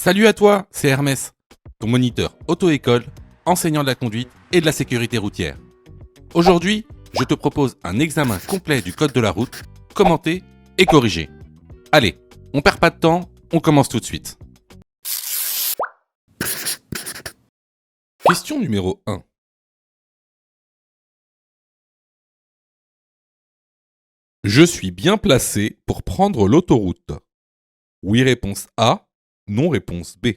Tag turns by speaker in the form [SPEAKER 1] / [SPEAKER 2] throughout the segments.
[SPEAKER 1] Salut à toi, c'est Hermès, ton moniteur auto-école, enseignant de la conduite et de la sécurité routière. Aujourd'hui, je te propose un examen complet du code de la route, commenté et corrigé. Allez, on perd pas de temps, on commence tout de suite. Question numéro 1. Je suis bien placé pour prendre l'autoroute. Oui, réponse A. Non, réponse B.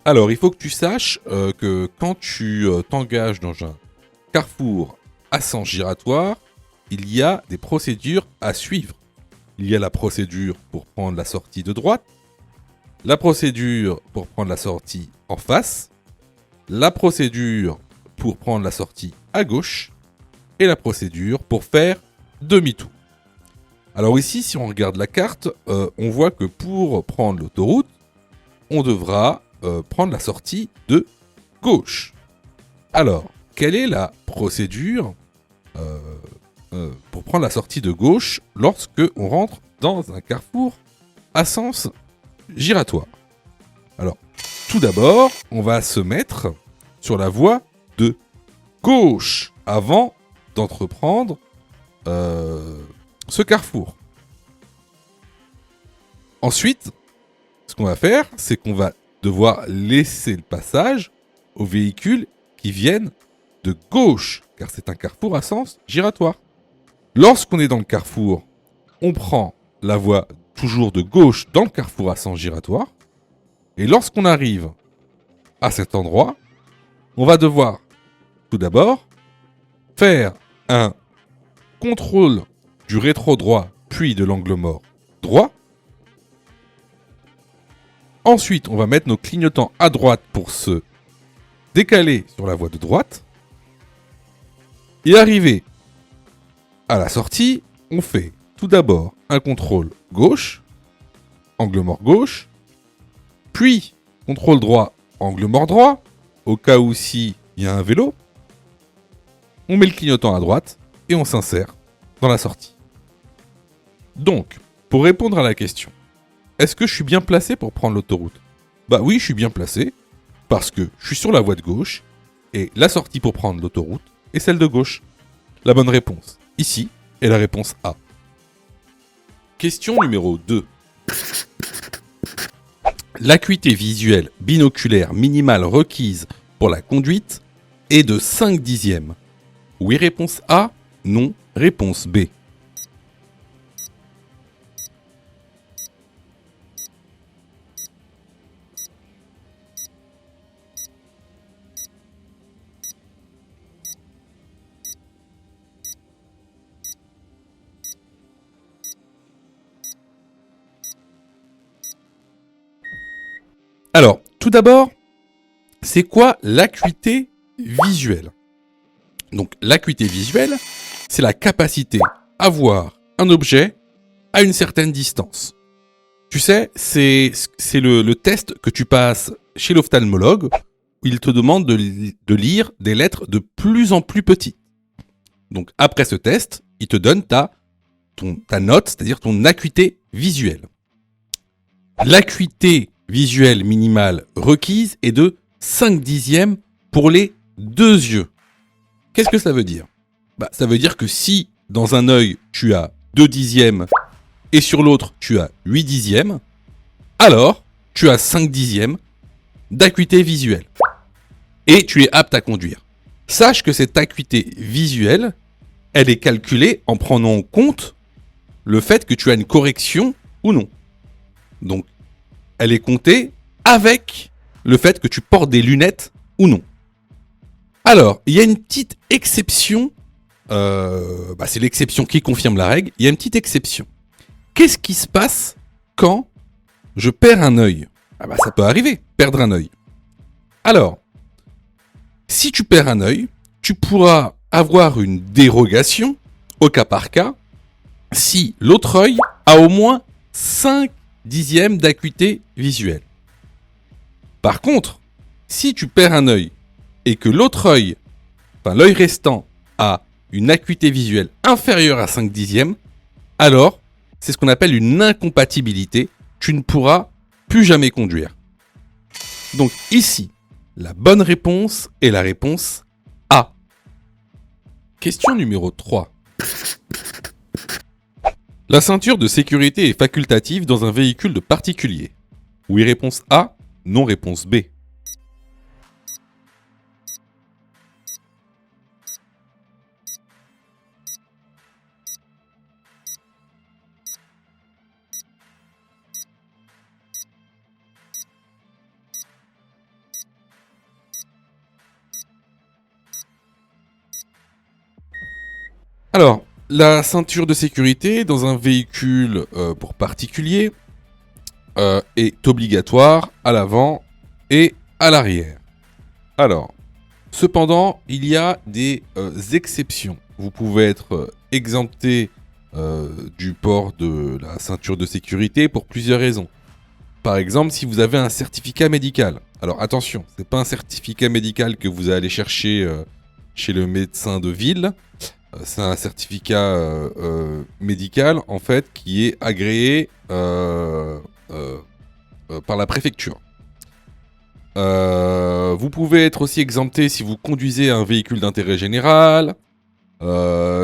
[SPEAKER 1] Alors, il faut que tu saches que quand tu t'engages dans un carrefour à sens giratoire, il y a des procédures à suivre. Il y a la procédure pour prendre la sortie de droite, la procédure pour prendre la sortie en face, la procédure pour prendre la sortie à gauche et la procédure pour faire demi-tour. Alors ici, si on regarde la carte, on voit que pour prendre l'autoroute, on devra prendre la sortie de gauche. Alors, quelle est la procédure pour prendre la sortie de gauche lorsque on rentre dans un carrefour à sens giratoire? Alors, tout d'abord, on va se mettre sur la voie de gauche avant d'entreprendre ce carrefour. Ensuite, ce qu'on va faire, c'est qu'on va devoir laisser le passage aux véhicules qui viennent de gauche, car c'est un carrefour à sens giratoire. Lorsqu'on est dans le carrefour, on prend la voie toujours de gauche dans le carrefour à sens giratoire. Et lorsqu'on arrive à cet endroit, on va devoir tout d'abord faire un contrôle du rétro droit puis de l'angle mort droit. Ensuite, on va mettre nos clignotants à droite pour se décaler sur la voie de droite. Et arrivé à la sortie, on fait tout d'abord un contrôle gauche, angle mort gauche, puis contrôle droit, angle mort droit, au cas où si il y a un vélo. On met le clignotant à droite et on s'insère dans la sortie. Donc, pour répondre à la question, est-ce que je suis bien placé pour prendre l'autoroute? Bah oui, je suis bien placé, parce que je suis sur la voie de gauche, et la sortie pour prendre l'autoroute est celle de gauche. La bonne réponse, ici, est la réponse A. Question numéro 2. L'acuité visuelle binoculaire minimale requise pour la conduite est de 5 dixièmes. Oui, réponse A. Non, réponse B. Alors, tout d'abord, c'est quoi l'acuité visuelle? Donc, l'acuité visuelle, c'est la capacité à voir un objet à une certaine distance. Tu sais, c'est le test que tu passes chez l'ophtalmologue, où il te demande de lire des lettres de plus en plus petites. Donc, après ce test, il te donne ta note, c'est-à-dire ton acuité visuelle. L'acuité visuelle minimale requise est de 5 dixièmes pour les deux yeux. Qu'est-ce que ça veut dire? Ça veut dire que si dans un œil tu as 2 dixièmes et sur l'autre tu as 8 dixièmes, alors tu as 5 dixièmes d'acuité visuelle. Et tu es apte à conduire. Sache que cette acuité visuelle, elle est calculée en prenant en compte le fait que tu as une correction ou non. Donc, elle est comptée avec le fait que tu portes des lunettes ou non. Alors, il y a une petite exception. C'est l'exception qui confirme la règle. Il y a une petite exception. Qu'est-ce qui se passe quand je perds un œil? Ça peut arriver, perdre un œil. Alors, si tu perds un œil, tu pourras avoir une dérogation au cas par cas si l'autre œil a au moins 5 dixièmes d'acuité visuelle. Par contre, si tu perds un œil et que l'autre œil enfin l'œil restant a une acuité visuelle inférieure à 5 dixièmes, alors c'est ce qu'on appelle une incompatibilité. Tu ne pourras plus jamais conduire. Donc ici, la bonne réponse est la réponse A. Question numéro 3. La ceinture de sécurité est facultative dans un véhicule de particulier. Oui, réponse A. Non, réponse B. Alors, la ceinture de sécurité dans un véhicule pour particulier est obligatoire à l'avant et à l'arrière. Alors, cependant, il y a des exceptions. Vous pouvez être exempté du port de la ceinture de sécurité pour plusieurs raisons. Par exemple, si vous avez un certificat médical. Alors attention, c'est pas un certificat médical que vous allez chercher chez le médecin de ville. C'est un certificat médical en fait qui est agréé par la préfecture. Vous pouvez être aussi exempté si vous conduisez un véhicule d'intérêt général,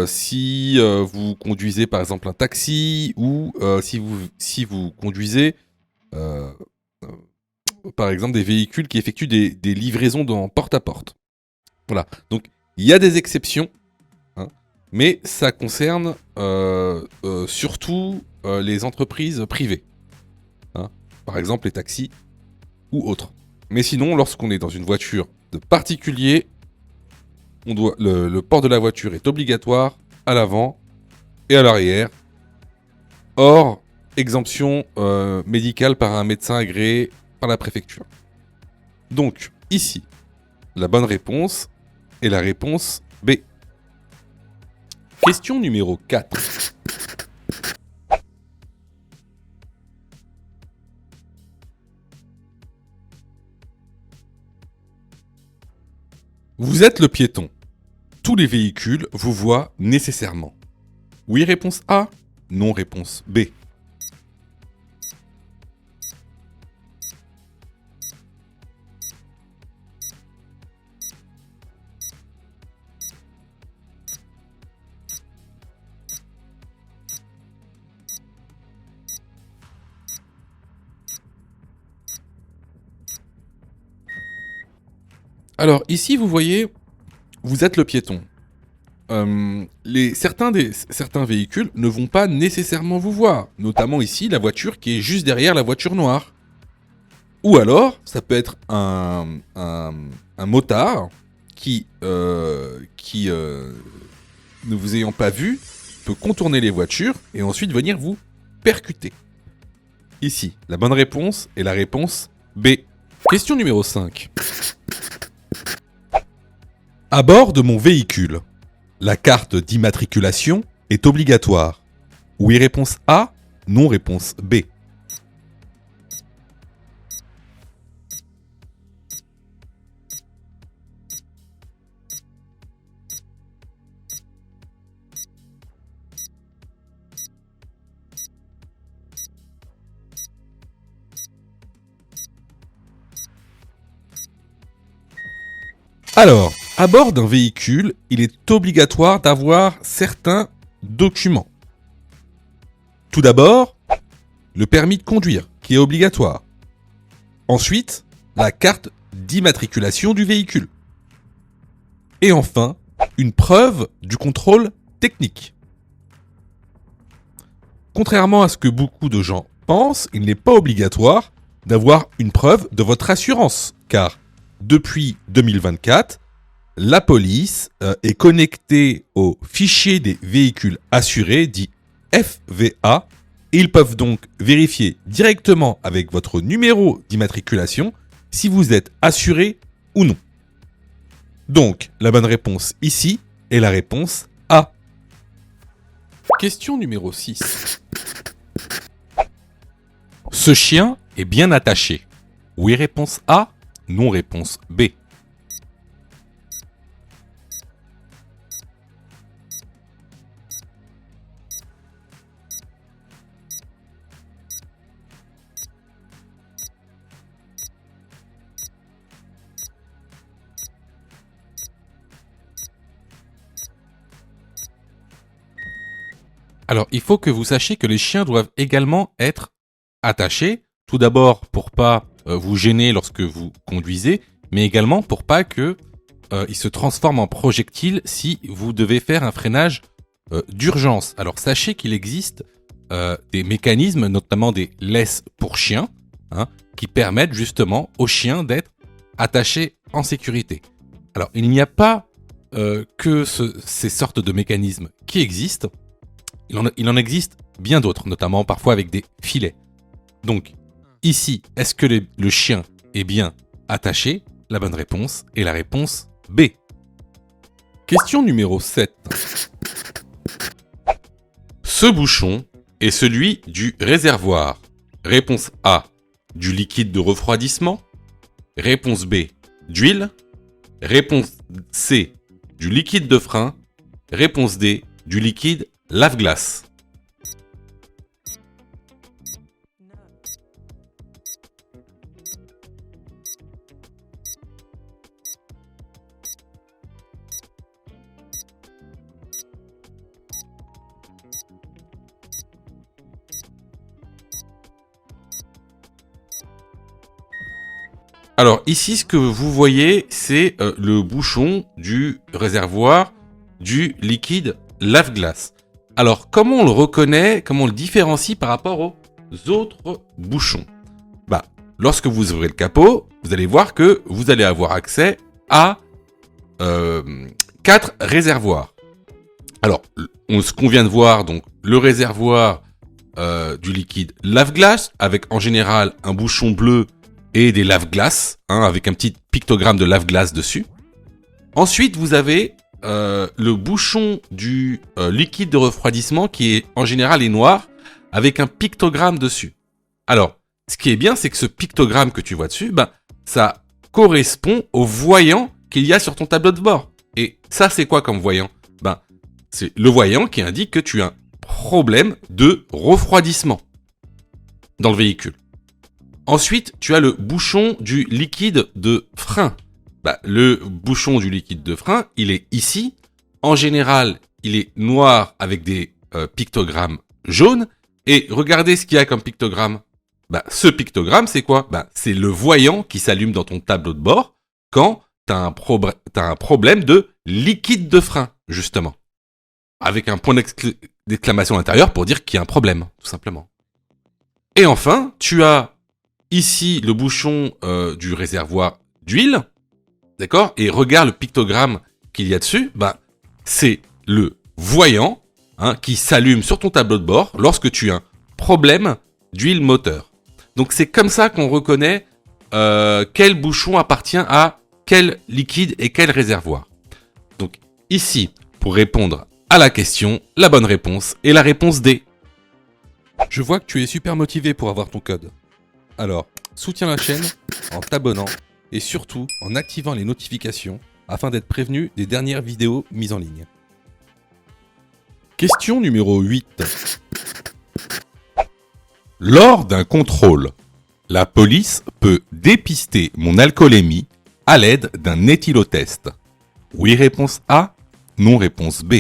[SPEAKER 1] si vous conduisez par exemple un taxi ou si vous conduisez par exemple des véhicules qui effectuent des livraisons en porte-à-porte. Voilà, donc il y a des exceptions. Mais ça concerne surtout les entreprises privées. Par exemple, les taxis ou autres. Mais sinon, lorsqu'on est dans une voiture de particulier, le port de la voiture est obligatoire à l'avant et à l'arrière. Hors exemption médicale par un médecin agréé par la préfecture. Donc, ici, la bonne réponse est la réponse B. Question numéro 4. Vous êtes le piéton. Tous les véhicules vous voient nécessairement. Oui, réponse A. Non, réponse B. Alors ici, vous voyez, vous êtes le piéton. Certains véhicules ne vont pas nécessairement vous voir, notamment ici la voiture qui est juste derrière la voiture noire. Ou alors, ça peut être un motard qui ne vous ayant pas vu, peut contourner les voitures et ensuite venir vous percuter. Ici, la bonne réponse est la réponse B. Question numéro 5. À bord de mon véhicule, la carte d'immatriculation est obligatoire. Oui, réponse A. Non, réponse B. Alors, à bord d'un véhicule, il est obligatoire d'avoir certains documents. Tout d'abord, le permis de conduire, qui est obligatoire. Ensuite, la carte d'immatriculation du véhicule. Et enfin, une preuve du contrôle technique. Contrairement à ce que beaucoup de gens pensent, il n'est pas obligatoire d'avoir une preuve de votre assurance, car depuis 2024, la police est connectée au fichier des véhicules assurés, dit FVA, et ils peuvent donc vérifier directement avec votre numéro d'immatriculation si vous êtes assuré ou non. Donc, la bonne réponse ici est la réponse A. Question numéro 6. Ce chien est bien attaché. Oui, réponse A. Non, réponse B. Alors, il faut que vous sachiez que les chiens doivent également être attachés. Tout d'abord, pour pas vous gêner lorsque vous conduisez, mais également pour pas que ils se transforment en projectiles si vous devez faire un freinage d'urgence. Alors, sachez qu'il existe des mécanismes, notamment des laisses pour chiens, hein, qui permettent justement aux chiens d'être attachés en sécurité. Alors, il n'y a pas que ces sortes de mécanismes qui existent. Il en existe bien d'autres, notamment parfois avec des filets. Donc, ici, est-ce que le chien est bien attaché? La bonne réponse est la réponse B. Question numéro 7. Ce bouchon est celui du réservoir. Réponse A, du liquide de refroidissement. Réponse B, d'huile. Réponse C, du liquide de frein. Réponse D, du liquide lave-glace. Alors ici, ce que vous voyez, c'est le bouchon du réservoir du liquide lave-glace. Alors, comment on le reconnaît, comment on le différencie par rapport aux autres bouchons? Lorsque vous ouvrez le capot, vous allez voir que vous allez avoir accès à 4 réservoirs. Alors, ce qu'on vient de voir, donc le réservoir du liquide lave-glace, avec en général un bouchon bleu et des lave-glaces, hein, avec un petit pictogramme de lave-glace dessus. Ensuite, vous avez le bouchon du liquide de refroidissement qui est en général est noir avec un pictogramme dessus. Alors, ce qui est bien, c'est que ce pictogramme que tu vois dessus, ça correspond au voyant qu'il y a sur ton tableau de bord. Et ça, c'est quoi comme voyant? C'est le voyant qui indique que tu as un problème de refroidissement dans le véhicule. Ensuite, tu as le bouchon du liquide de frein. Le bouchon du liquide de frein, il est ici. En général, il est noir avec des pictogrammes jaunes. Et regardez ce qu'il y a comme pictogramme. Ce pictogramme, c'est quoi? C'est le voyant qui s'allume dans ton tableau de bord quand tu as un problème de liquide de frein, justement. Avec un point d'exclamation à l'intérieur pour dire qu'il y a un problème, tout simplement. Et enfin, tu as ici le bouchon du réservoir d'huile. D'accord? Et regarde le pictogramme qu'il y a dessus. C'est le voyant qui s'allume sur ton tableau de bord lorsque tu as un problème d'huile moteur. Donc c'est comme ça qu'on reconnaît quel bouchon appartient à quel liquide et quel réservoir. Donc ici, pour répondre à la question, la bonne réponse est la réponse D. Je vois que tu es super motivé pour avoir ton code. Alors, soutiens la chaîne en t'abonnant et surtout en activant les notifications afin d'être prévenu des dernières vidéos mises en ligne. Question numéro 8. Lors d'un contrôle, la police peut dépister mon alcoolémie à l'aide d'un éthylotest. Oui, réponse A. Non, réponse B.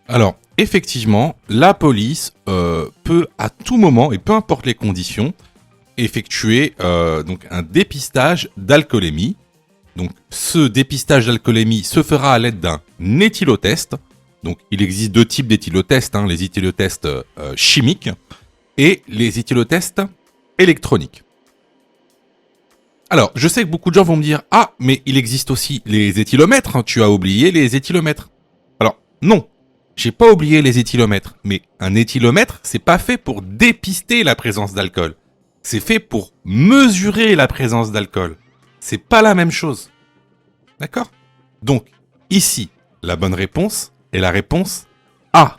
[SPEAKER 1] Alors, effectivement, la police peut à tout moment, et peu importe les conditions, effectuer donc un dépistage d'alcoolémie. Donc, ce dépistage d'alcoolémie se fera à l'aide d'un éthylotest. Donc, il existe 2 types d'éthylotests, les éthylotests chimiques et les éthylotests électroniques. Alors, je sais que beaucoup de gens vont me dire « Ah, mais il existe aussi les éthylomètres, tu as oublié les éthylomètres. » Alors, non. J'ai pas oublié les éthylomètres, mais un éthylomètre, c'est pas fait pour dépister la présence d'alcool. C'est fait pour mesurer la présence d'alcool. C'est pas la même chose. D'accord? Donc, ici, la bonne réponse est la réponse A.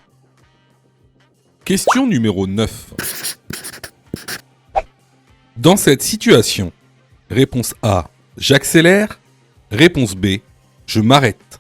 [SPEAKER 1] Question numéro 9. Dans cette situation, réponse A, j'accélère. Réponse B, je m'arrête.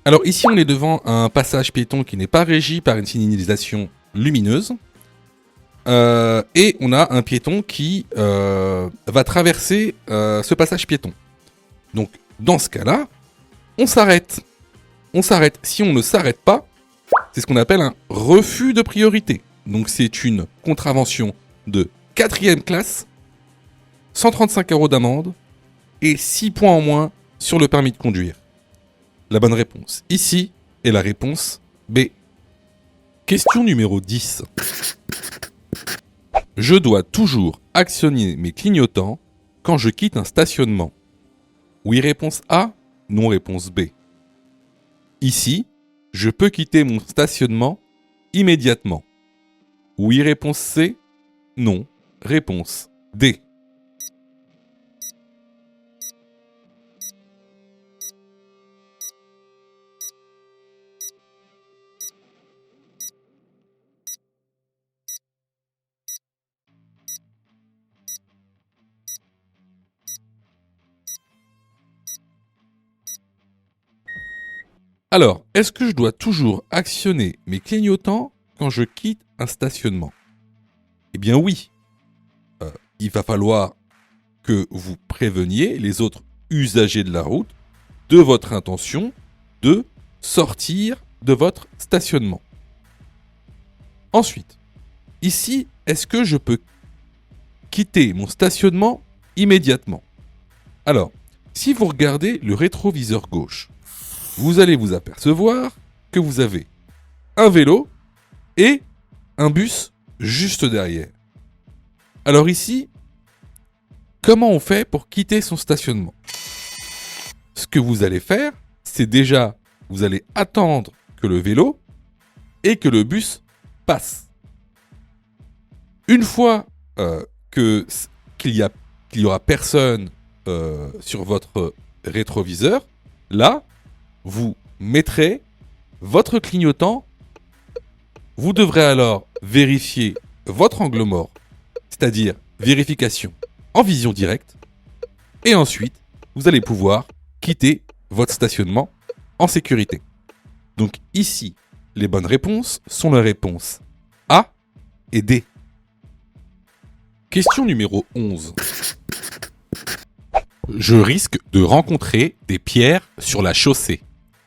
[SPEAKER 1] Alors ici, on est devant un passage piéton qui n'est pas régi par une signalisation lumineuse. Et on a un piéton qui va traverser ce passage piéton. Donc dans ce cas-là, on s'arrête. On s'arrête. Si on ne s'arrête pas, c'est ce qu'on appelle un refus de priorité. Donc c'est une contravention de 4e classe, 135 € d'amende et 6 points en moins sur le permis de conduire. La bonne réponse ici est la réponse B. Question numéro 10. Je dois toujours actionner mes clignotants quand je quitte un stationnement. Oui, réponse A. Non, réponse B. Ici, je peux quitter mon stationnement immédiatement. Oui, réponse C. Non, réponse D. Alors, est-ce que je dois toujours actionner mes clignotants quand je quitte un stationnement? Eh bien oui. Il va falloir que vous préveniez les autres usagers de la route de votre intention de sortir de votre stationnement. Ensuite, ici, est-ce que je peux quitter mon stationnement immédiatement? Alors, si vous regardez le rétroviseur gauche, vous allez vous apercevoir que vous avez un vélo et un bus juste derrière. Alors ici, comment on fait pour quitter son stationnement? Ce que vous allez faire, c'est déjà, vous allez attendre que le vélo et que le bus passent. Une fois qu'il y aura personne sur votre rétroviseur, là, vous mettrez votre clignotant. Vous devrez alors vérifier votre angle mort, c'est-à-dire vérification en vision directe. Et ensuite, vous allez pouvoir quitter votre stationnement en sécurité. Donc ici, les bonnes réponses sont les réponses A et D. Question numéro 11. Je risque de rencontrer des pierres sur la chaussée.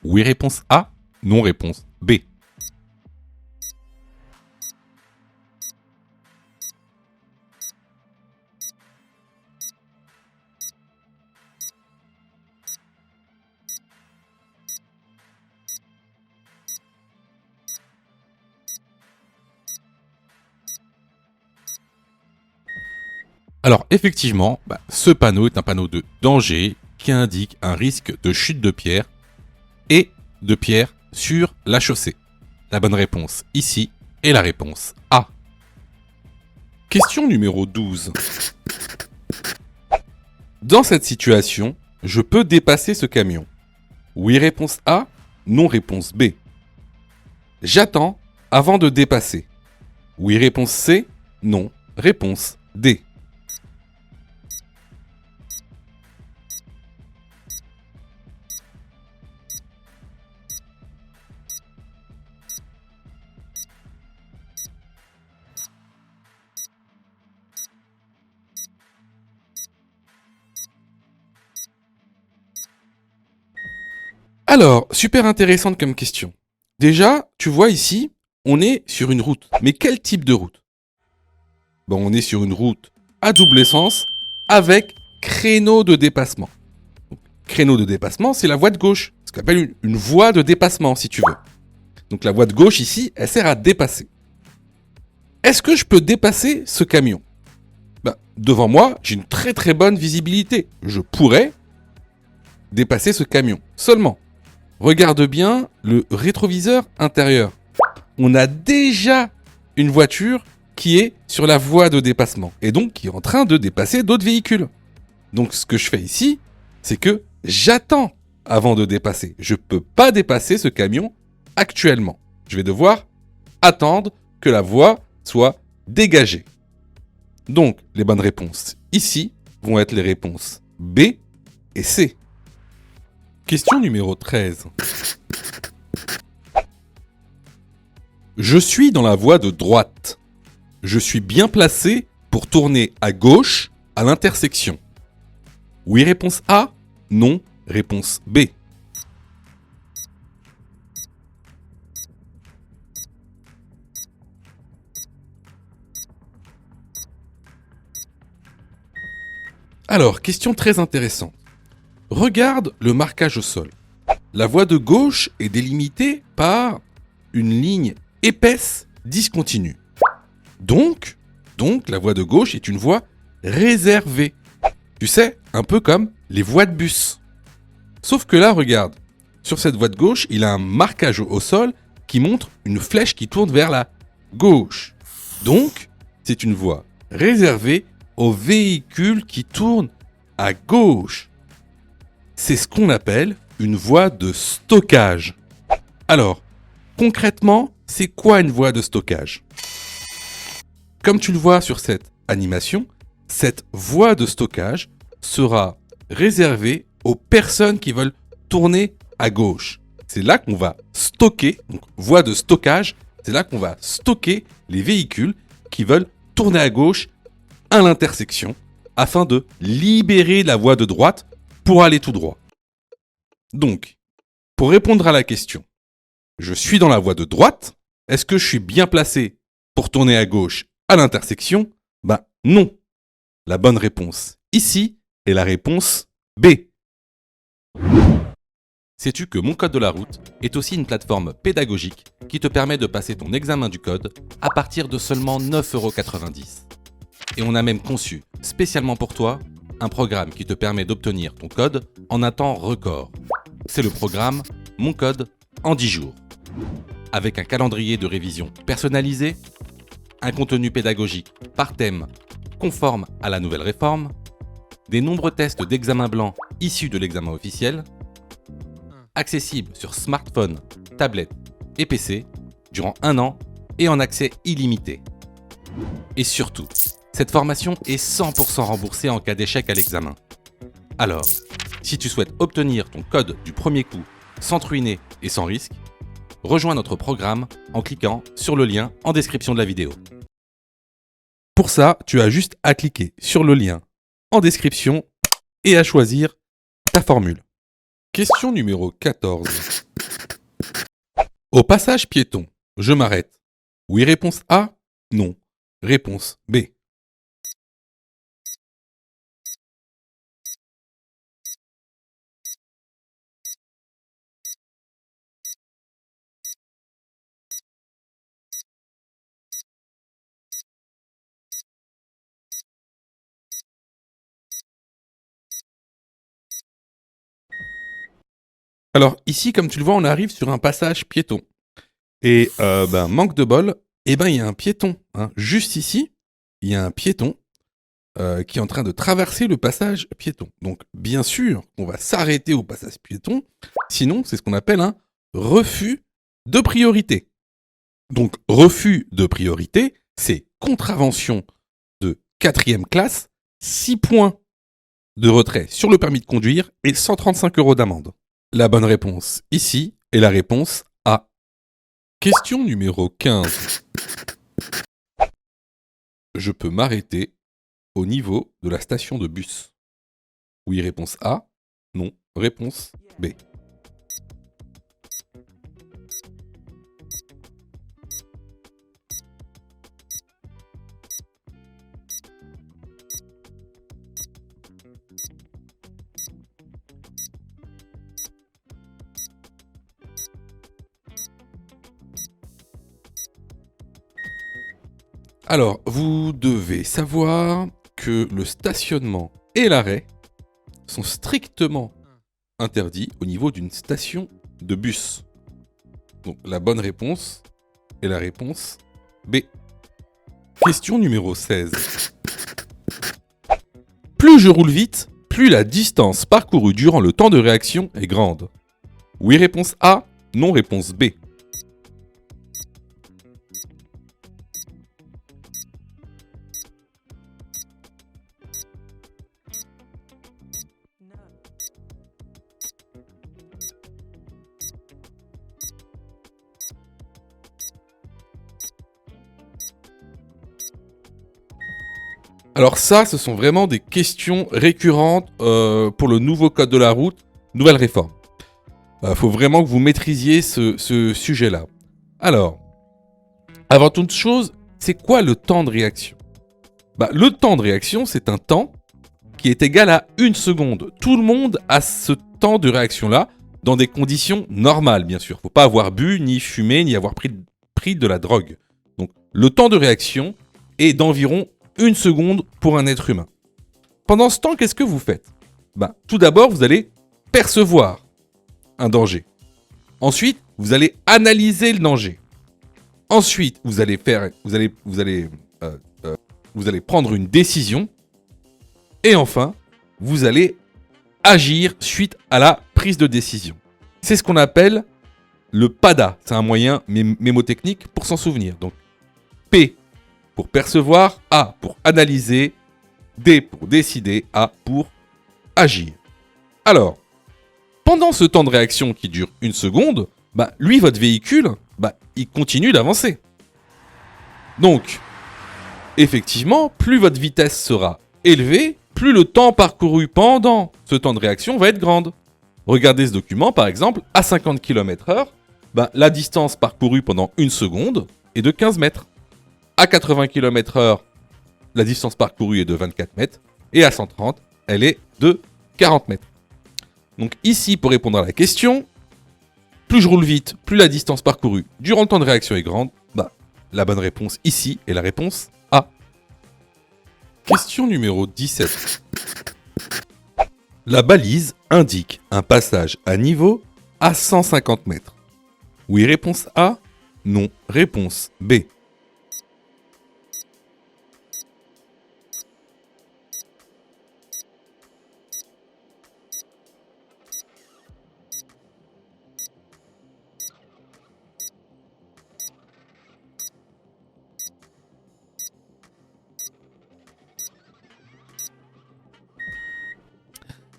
[SPEAKER 1] Oui, réponse A. Non, réponse B. Alors effectivement, ce panneau est un panneau de danger qui indique un risque de chute de pierre et de pierre sur la chaussée. La bonne réponse ici est la réponse A. Question numéro 12. Dans cette situation, je peux dépasser ce camion. Oui, réponse A. Non, réponse B. J'attends avant de dépasser. Oui, réponse C. Non, réponse D. Alors, super intéressante comme question. Déjà, tu vois ici, on est sur une route. Mais quel type de route? On est sur une route à double essence avec créneau de dépassement. Donc, créneau de dépassement, c'est la voie de gauche. Ce qu'on appelle une voie de dépassement, si tu veux. Donc la voie de gauche ici, elle sert à dépasser. Est-ce que je peux dépasser ce camion? Devant moi, j'ai une très très bonne visibilité. Je pourrais dépasser ce camion. Seulement, regarde bien le rétroviseur intérieur. On a déjà une voiture qui est sur la voie de dépassement et donc qui est en train de dépasser d'autres véhicules. Donc ce que je fais ici, c'est que j'attends avant de dépasser. Je ne peux pas dépasser ce camion actuellement. Je vais devoir attendre que la voie soit dégagée. Donc les bonnes réponses ici vont être les réponses B et C. Question numéro 13. Je suis dans la voie de droite. Je suis bien placé pour tourner à gauche à l'intersection. Oui, réponse A. Non, réponse B. Alors, question très intéressante. Regarde le marquage au sol. La voie de gauche est délimitée par une ligne épaisse discontinue. Donc, la voie de gauche est une voie réservée. Tu sais, un peu comme les voies de bus. Sauf que là, regarde, sur cette voie de gauche, il a un marquage au sol qui montre une flèche qui tourne vers la gauche. Donc, c'est une voie réservée aux véhicules qui tournent à gauche. C'est ce qu'on appelle une voie de stockage. Alors, concrètement, c'est quoi une voie de stockage ? Comme tu le vois sur cette animation, cette voie de stockage sera réservée aux personnes qui veulent tourner à gauche. C'est là qu'on va stocker, donc voie de stockage, c'est là qu'on va stocker les véhicules qui veulent tourner à gauche à l'intersection afin de libérer la voie de droite pour aller tout droit. Donc, pour répondre à la question, je suis dans la voie de droite, est-ce que je suis bien placé pour tourner à gauche à l'intersection ? Ben non. La bonne réponse ici est la réponse B. Sais-tu que Mon Code de la route est aussi une plateforme pédagogique qui te permet de passer ton examen du code à partir de seulement 9,90 €. Et on a même conçu, spécialement pour toi, un programme qui te permet d'obtenir ton code en un temps record. C'est le programme Mon Code en 10 jours. Avec un calendrier de révision personnalisé, un contenu pédagogique par thème conforme à la nouvelle réforme, des nombreux tests d'examen blanc issus de l'examen officiel, accessible sur smartphone, tablette et PC durant 1 an et en accès illimité. Et surtout, cette formation est 100% remboursée en cas d'échec à l'examen. Alors, si tu souhaites obtenir ton code du premier coup sans te ruiner et sans risque, rejoins notre programme en cliquant sur le lien en description de la vidéo. Pour ça, tu as juste à cliquer sur le lien en description et à choisir ta formule. Question numéro 14. Au passage piéton, je m'arrête. Oui, réponse A. Non. Réponse B. Alors ici, comme tu le vois, on arrive sur un passage piéton. Et manque de bol, il y a un piéton. Juste ici, il y a un piéton qui est en train de traverser le passage piéton. Donc bien sûr, on va s'arrêter au passage piéton. Sinon, c'est ce qu'on appelle un refus de priorité. Donc refus de priorité, c'est contravention de 4e classe, 6 points de retrait sur le permis de conduire et 135 € d'amende. La bonne réponse ici est la réponse A. Question numéro 15. Je peux m'arrêter au niveau de la station de bus. Oui, réponse A. Non, réponse B. Alors, vous devez savoir que le stationnement et l'arrêt sont strictement interdits au niveau d'une station de bus. Donc, la bonne réponse est la réponse B. Question numéro 16. Plus je roule vite, plus la distance parcourue durant le temps de réaction est grande. Oui, réponse A. Non, réponse B. Alors ça, ce sont vraiment des questions récurrentes pour le nouveau code de la route, nouvelle réforme. Faut vraiment que vous maîtrisiez ce sujet-là. Alors, avant toute chose, c'est quoi le temps de réaction ? Le temps de réaction, c'est un temps qui est égal à 1 seconde. Tout le monde a ce temps de réaction-là, dans des conditions normales, bien sûr. Faut pas avoir bu, ni fumé, ni avoir pris de la drogue. Donc, le temps de réaction est d'environ 1 seconde pour un être humain. Pendant ce temps, qu'est-ce que vous faites ? Tout d'abord, vous allez percevoir un danger. Ensuite, vous allez analyser le danger. Ensuite, vous allez prendre une décision. Et enfin, vous allez agir suite à la prise de décision. C'est ce qu'on appelle le PADA. C'est un moyen mémotechnique pour s'en souvenir. Donc, P pour percevoir, A pour analyser, D pour décider, A pour agir. Alors, pendant ce temps de réaction qui dure 1 seconde, lui, votre véhicule, il continue d'avancer. Donc, effectivement, plus votre vitesse sera élevée, plus le temps parcouru pendant ce temps de réaction va être grande. Regardez ce document, par exemple, à 50 km/h, la distance parcourue pendant 1 seconde est de 15 mètres. À 80 km/h, la distance parcourue est de 24 mètres. Et à 130, elle est de 40 mètres. Donc ici, pour répondre à la question, plus je roule vite, plus la distance parcourue durant le temps de réaction est grande. La bonne réponse ici est la réponse A. Question numéro 17. La balise indique un passage à niveau à 150 mètres. Oui, réponse A. Non, réponse B.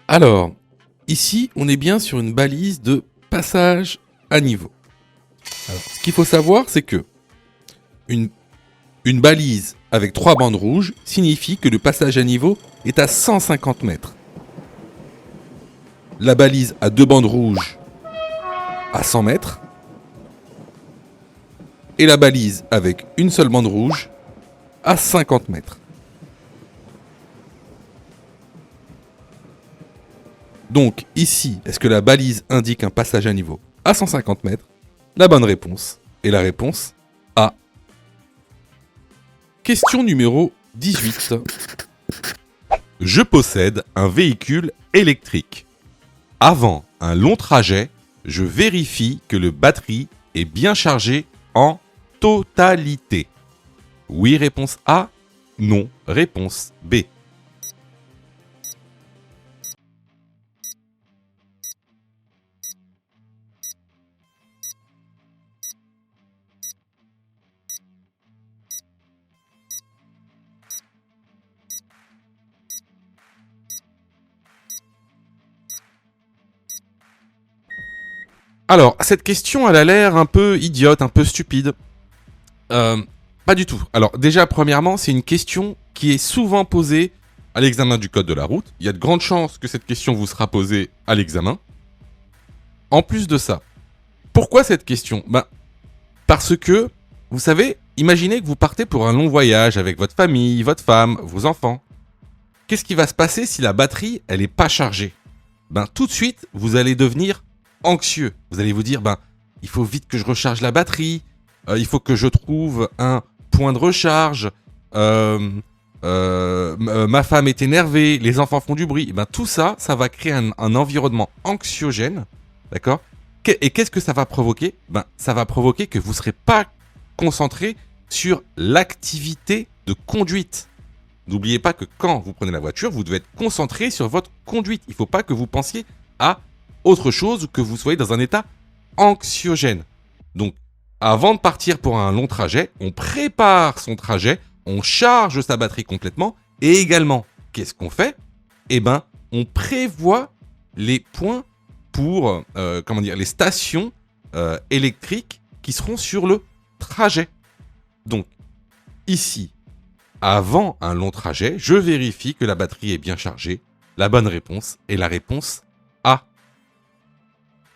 [SPEAKER 1] Alors, ici, on est bien sur une balise de passage à niveau. Alors, ce qu'il faut savoir, c'est que une balise avec 3 bandes rouges signifie que le passage à niveau est à 150 mètres. La balise à 2 bandes rouges à 100 mètres. Et la balise avec une seule bande rouge à 50 mètres. Donc ici, est-ce que la balise indique un passage à niveau à 150 mètres ? La bonne réponse est la réponse A. Question numéro 18. Je possède un véhicule électrique. Avant un long trajet, je vérifie que le batterie est bien chargé en totalité. Oui, réponse A. Non, réponse B. Alors, cette question, elle a l'air un peu idiote, un peu stupide. Pas du tout. Alors, déjà, premièrement, c'est une question qui est souvent posée à l'examen du code de la route. Il y a de grandes chances que cette question vous sera posée à l'examen. En plus de ça, pourquoi cette question ? Parce que, vous savez, imaginez que vous partez pour un long voyage avec votre famille, votre femme, vos enfants. Qu'est-ce qui va se passer si la batterie, elle n'est pas chargée ? Tout de suite, vous allez devenir anxieux. Vous allez vous dire, il faut vite que je recharge la batterie, il faut que je trouve un point de recharge, ma femme est énervée, les enfants font du bruit. Tout ça, ça va créer un environnement anxiogène, d'accord ? Et qu'est-ce que ça va provoquer ? Ça va provoquer que vous ne serez pas concentré sur l'activité de conduite. N'oubliez pas que quand vous prenez la voiture, vous devez être concentré sur votre conduite. Il ne faut pas que vous pensiez à autre chose ou que vous soyez dans un état anxiogène. Donc, avant de partir pour un long trajet, on prépare son trajet, on charge sa batterie complètement et également, qu'est-ce qu'on fait ? Eh ben, on prévoit les points pour, les stations électriques qui seront sur le trajet. Donc, ici, avant un long trajet, je vérifie que la batterie est bien chargée. La bonne réponse est la réponse A.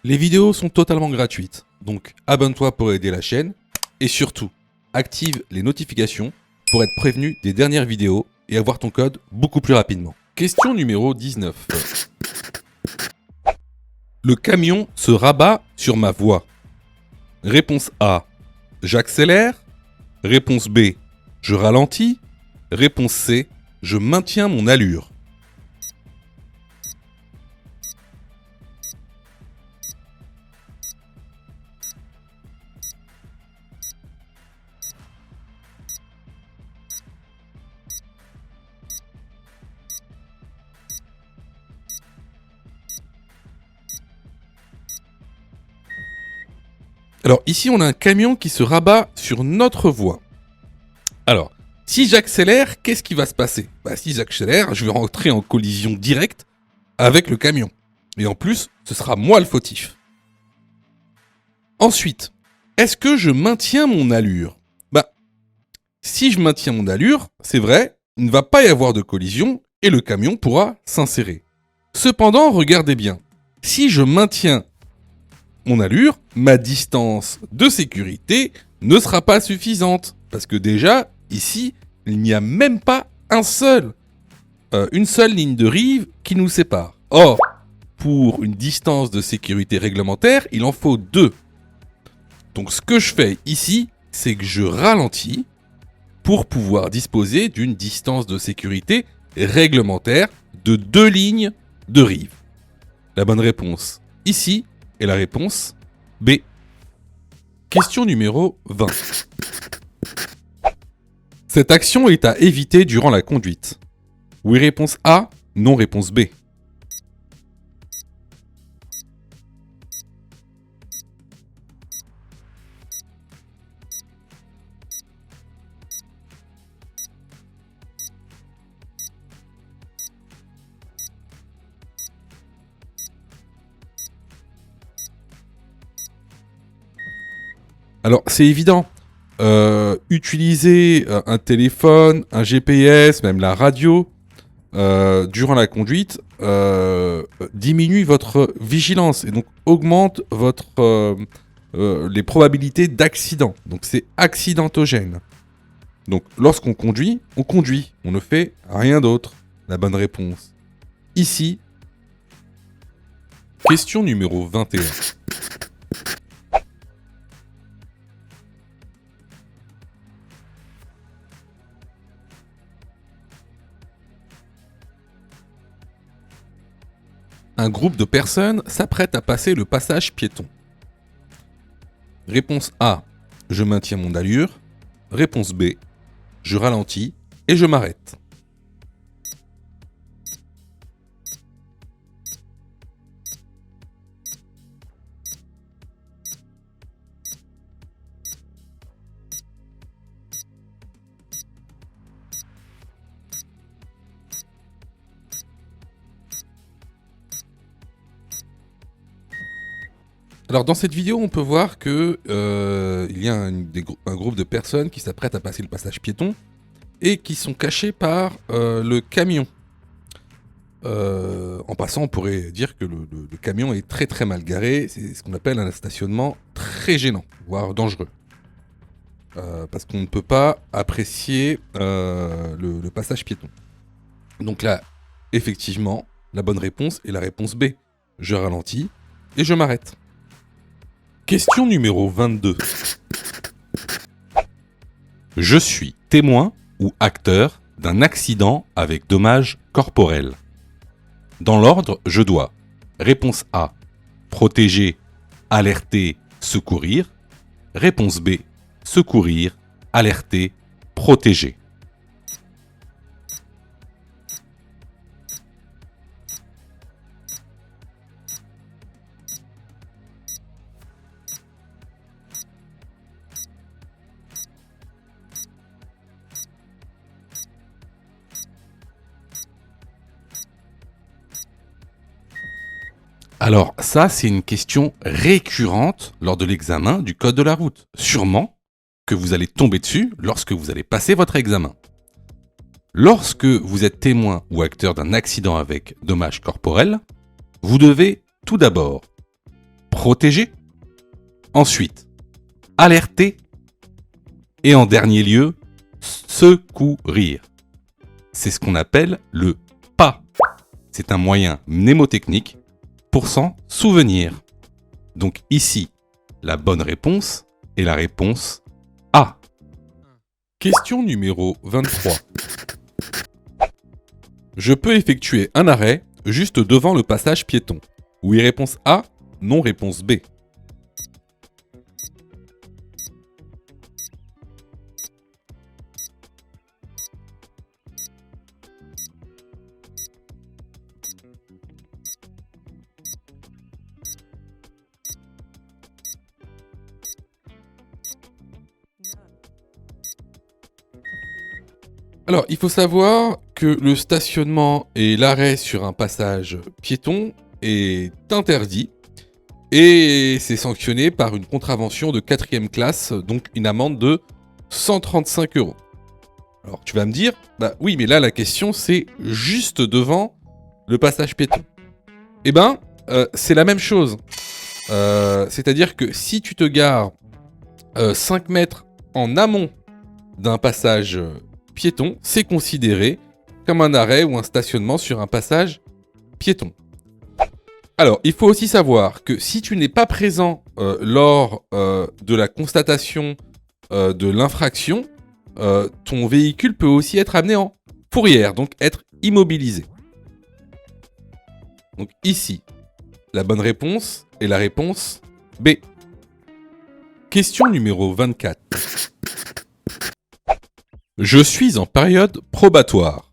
[SPEAKER 1] Les vidéos sont totalement gratuites, donc abonne-toi pour aider la chaîne et surtout, active les notifications pour être prévenu des dernières vidéos et avoir ton code beaucoup plus rapidement. Question numéro 19. Le camion se rabat sur ma voie. Réponse A. J'accélère. Réponse B. Je ralentis. Réponse C. Je maintiens mon allure. Alors ici, on a un camion qui se rabat sur notre voie. Alors, si j'accélère, qu'est-ce qui va se passer ? Si j'accélère, je vais rentrer en collision directe avec le camion. Et en plus, ce sera moi le fautif. Ensuite, est-ce que je maintiens mon allure ? Si je maintiens mon allure, c'est vrai, il ne va pas y avoir de collision et le camion pourra s'insérer. Cependant, regardez bien, si je maintiens mon allure, ma distance de sécurité ne sera pas suffisante. Parce que déjà, ici, il n'y a même pas une seule ligne de rive qui nous sépare. Or, pour une distance de sécurité réglementaire, il en faut 2. Donc ce que je fais ici, c'est que je ralentis pour pouvoir disposer d'une distance de sécurité réglementaire de 2 lignes de rive. La bonne réponse ici est la réponse B. Question numéro 20. Cette action est à éviter durant la conduite. Oui, réponse A, non, réponse B. Alors, c'est évident. Utiliser un téléphone, un GPS, même la radio, durant la conduite, diminue votre vigilance et donc augmente les probabilités d'accident. Donc, c'est accidentogène. Donc, lorsqu'on conduit, on ne fait rien d'autre. La bonne réponse. Ici, question numéro 21. Un groupe de personnes s'apprête à passer le passage piéton. Réponse A, je maintiens mon allure. Réponse B, je ralentis et je m'arrête. Alors dans cette vidéo, on peut voir que il y a un groupe de personnes qui s'apprêtent à passer le passage piéton et qui sont cachées par le camion. En passant, on pourrait dire que le camion est très très mal garé. C'est ce qu'on appelle un stationnement très gênant, voire dangereux. Parce qu'on ne peut pas apprécier le passage piéton. Donc là, effectivement, la bonne réponse est la réponse B. Je ralentis et je m'arrête. Question numéro 22. Je suis témoin ou acteur d'un accident avec dommages corporels. Dans l'ordre, je dois. Réponse A. Protéger, alerter, secourir. Réponse B. Secourir, alerter, protéger. Alors ça, c'est une question récurrente lors de l'examen du code de la route. Sûrement que vous allez tomber dessus lorsque vous allez passer votre examen. Lorsque vous êtes témoin ou acteur d'un accident avec dommages corporels, vous devez tout d'abord protéger, ensuite alerter et en dernier lieu secourir. C'est ce qu'on appelle le pas. C'est un moyen mnémotechnique pour s'en souvenir. Donc ici, la bonne réponse est la réponse A. Question numéro 23. Je peux effectuer un arrêt juste devant le passage piéton. Oui, réponse A, non, réponse B. Alors, il faut savoir que le stationnement et l'arrêt sur un passage piéton est interdit et c'est sanctionné par une contravention de 4e classe, donc une amende de 135 €. Alors, tu vas me dire, bah oui, mais là, la question, c'est juste devant le passage piéton. Eh ben, c'est la même chose. C'est-à-dire que si tu te gares 5 mètres en amont d'un passage piéton, c'est considéré comme un arrêt ou un stationnement sur un passage piéton. Alors, il faut aussi savoir que si tu n'es pas présent lors de la constatation de l'infraction, ton véhicule peut aussi être amené en fourrière, donc être immobilisé. Donc ici, la bonne réponse est la réponse B. Question numéro 24. Je suis en période probatoire.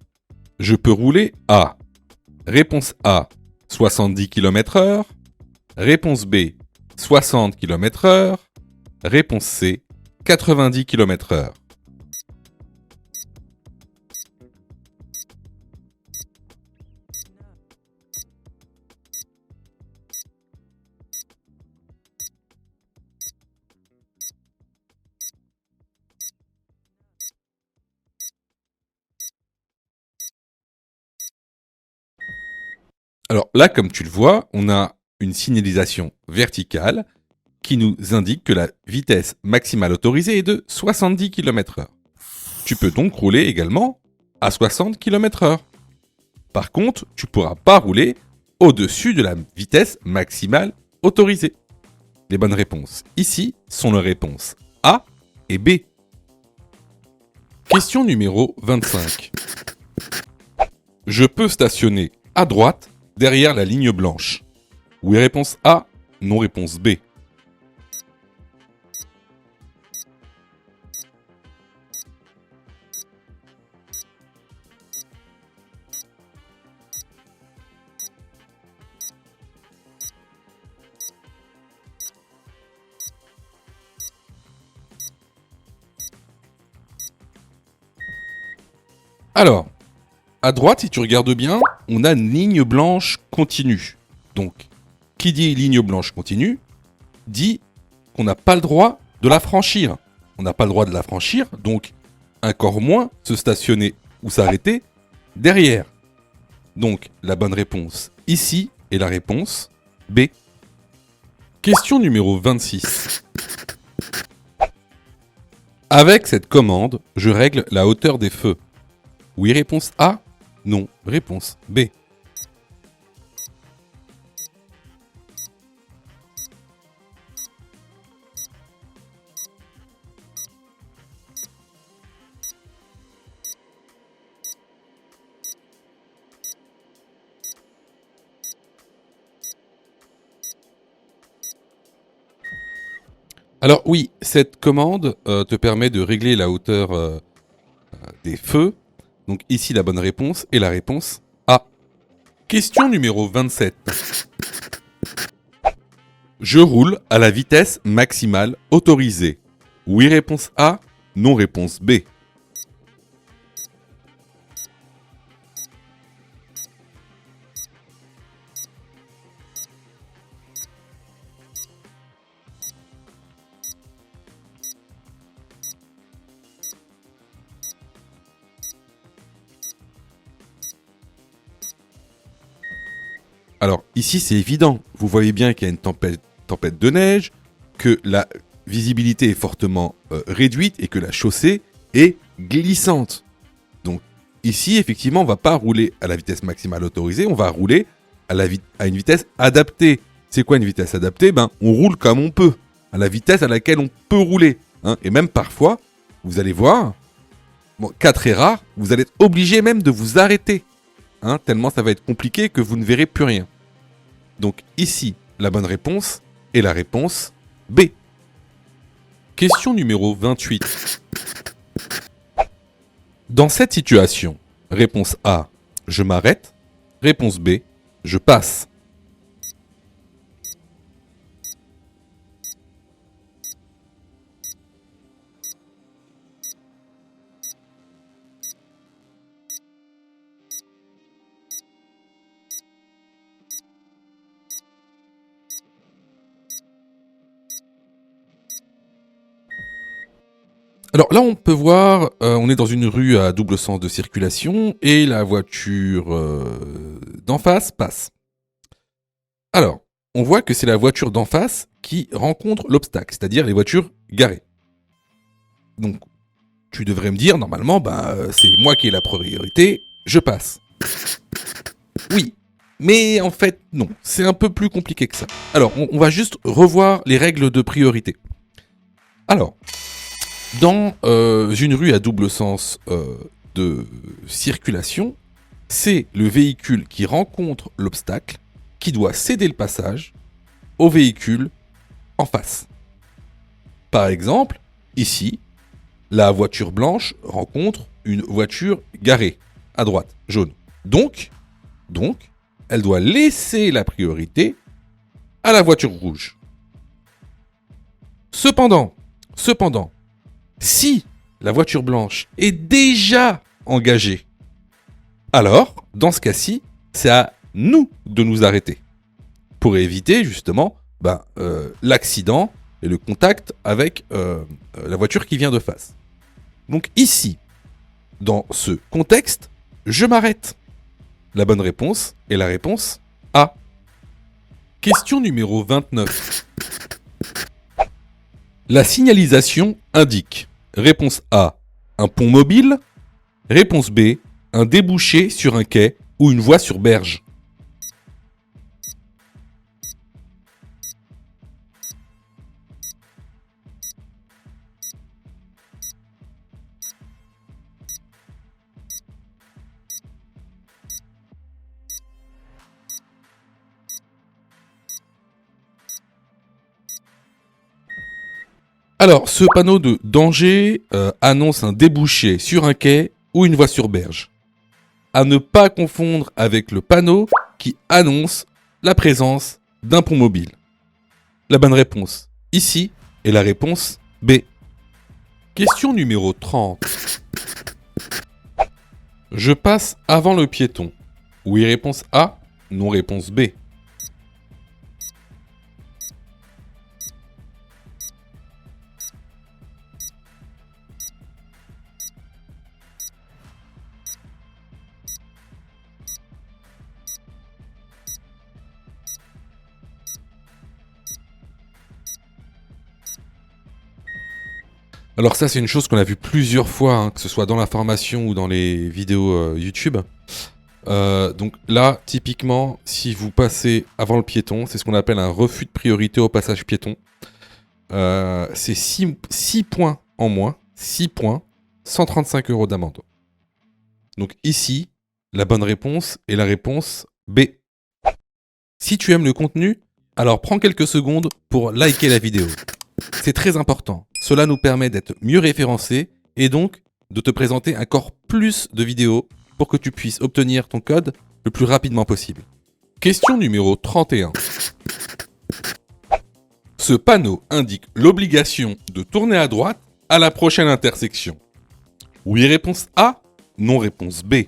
[SPEAKER 1] Je peux rouler à. Réponse A, 70 km/h. Réponse B, 60 km/h. Réponse C, 90 km/h. Alors là, comme tu le vois, on a une signalisation verticale qui nous indique que la vitesse maximale autorisée est de 70 km/h. Tu peux donc rouler également à 60 km/h. Par contre, tu ne pourras pas rouler au-dessus de la vitesse maximale autorisée. Les bonnes réponses ici sont les réponses A et B. Question numéro 25. Je peux stationner à droite derrière la ligne blanche. Oui, réponse A, non, réponse B. Alors, à droite, si tu regardes bien, on a une ligne blanche continue. Donc, qui dit ligne blanche continue, dit qu'on n'a pas le droit de la franchir. On n'a pas le droit de la franchir, donc encore moins se stationner ou s'arrêter derrière. Donc, la bonne réponse ici est la réponse B. Question numéro 26. Avec cette commande, je règle la hauteur des feux. Oui, réponse A. Non, réponse B. Alors oui, cette commande te permet de régler la hauteur des feux. Donc ici la bonne réponse est la réponse A. Question numéro 27. Je roule à la vitesse maximale autorisée. Oui réponse A, non réponse B. Alors ici c'est évident, vous voyez bien qu'il y a une tempête de neige, que la visibilité est fortement réduite et que la chaussée est glissante. Donc ici effectivement on ne va pas rouler à la vitesse maximale autorisée, on va rouler à une vitesse adaptée. C'est quoi une vitesse adaptée? On roule comme on peut, à la vitesse à laquelle on peut rouler. Hein. Et même parfois, vous allez voir, cas très rare, vous allez être obligé même de vous arrêter. Hein, tellement ça va être compliqué que vous ne verrez plus rien. Donc ici, la bonne réponse est la réponse B. Question numéro 28. Dans cette situation, réponse A, je m'arrête. Réponse B, je passe. Alors là, on peut voir, on est dans une rue à double sens de circulation et la voiture d'en face passe. Alors, on voit que c'est la voiture d'en face qui rencontre l'obstacle, c'est-à-dire les voitures garées. Donc, tu devrais me dire, normalement, c'est moi qui ai la priorité, je passe. Oui, mais en fait, non, c'est un peu plus compliqué que ça. Alors, on va juste revoir les règles de priorité. Alors, dans une rue à double sens de circulation, c'est le véhicule qui rencontre l'obstacle qui doit céder le passage au véhicule en face. Par exemple, ici, la voiture blanche rencontre une voiture garée, à droite, jaune. Donc, elle doit laisser la priorité à la voiture rouge. Cependant, si la voiture blanche est déjà engagée, alors, dans ce cas-ci, c'est à nous de nous arrêter pour éviter justement l'accident et le contact avec la voiture qui vient de face. Donc ici, dans ce contexte, je m'arrête. La bonne réponse est la réponse A. Question numéro 29. La signalisation indique. Réponse A, un pont mobile. Réponse B, un débouché sur un quai ou une voie sur berge. Alors, ce panneau de danger annonce un débouché sur un quai ou une voie sur berge. À ne pas confondre avec le panneau qui annonce la présence d'un pont mobile. La bonne réponse ici est la réponse B. Question numéro 30. Je passe avant le piéton. Oui, réponse A. Non, réponse B. Alors ça, c'est une chose qu'on a vu plusieurs fois, hein, que ce soit dans la formation ou dans les vidéos YouTube. Donc là, typiquement, si vous passez avant le piéton, c'est ce qu'on appelle un refus de priorité au passage piéton. C'est 6 points en moins, 6 points, 135 € d'amende. Donc ici, la bonne réponse est la réponse B. Si tu aimes le contenu, alors prends quelques secondes pour liker la vidéo. C'est très important. Cela nous permet d'être mieux référencés et donc de te présenter encore plus de vidéos pour que tu puisses obtenir ton code le plus rapidement possible. Question numéro 31. Ce panneau indique l'obligation de tourner à droite à la prochaine intersection. Oui, réponse A. Non, réponse B.